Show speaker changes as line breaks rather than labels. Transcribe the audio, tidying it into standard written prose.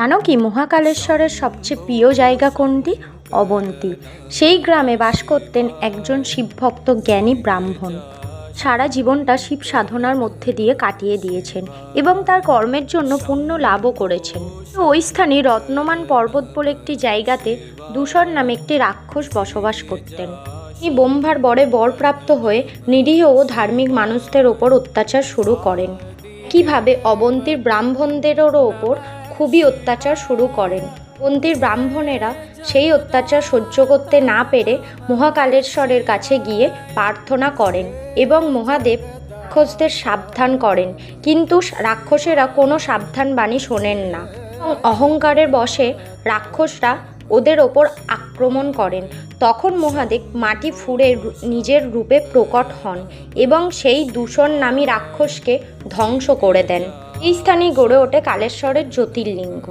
জানো কি মহাকালেশ্বরের সবচেয়ে প্রিয় জায়গা কোনটি? অবন্তী। সেই গ্রামে বাস করতেন একজন শিবভক্ত জ্ঞানী ব্রাহ্মণ। সারা জীবনটা শিব সাধনার মধ্যে দিয়ে কাটিয়ে দিয়েছেন এবং তার কর্মের জন্য পুণ্য লাভও করেছেন। ওই স্থানে রত্নমান পর্বত বলে একটি জায়গাতে দূষণ নামে একটি রাক্ষস বসবাস করতেন। তিনি ব্রহ্মার বরে বরপ্রাপ্ত হয়ে নিরীহ ও ধার্মিক মানুষদের ওপর অত্যাচার শুরু করেন। কিভাবে অবন্তীর ব্রাহ্মণদেরও ওপর খুবই অত্যাচার শুরু করেন। অবন্তীর ব্রাহ্মণেরা সেই অত্যাচার সহ্য করতে না পেরে মহাকালেশ্বরের কাছে গিয়ে প্রার্থনা করেন এবং মহাদেব রাক্ষসদের সাবধান করেন, কিন্তু রাক্ষসেরা কোনো সাবধান বাণী শোনেন না এবং অহংকারের বশে রাক্ষসরা ওদের ওপর আক্রমণ করেন। তখন মহাদেব মাটি ফুঁড়ে নিজের রূপে প্রকট হন এবং সেই দূষণ নামী রাক্ষসকে ধ্বংস করে দেন। এই স্থানেই গড়ে ওঠে কালেশ্বরের জ্যোতির্লিঙ্গ।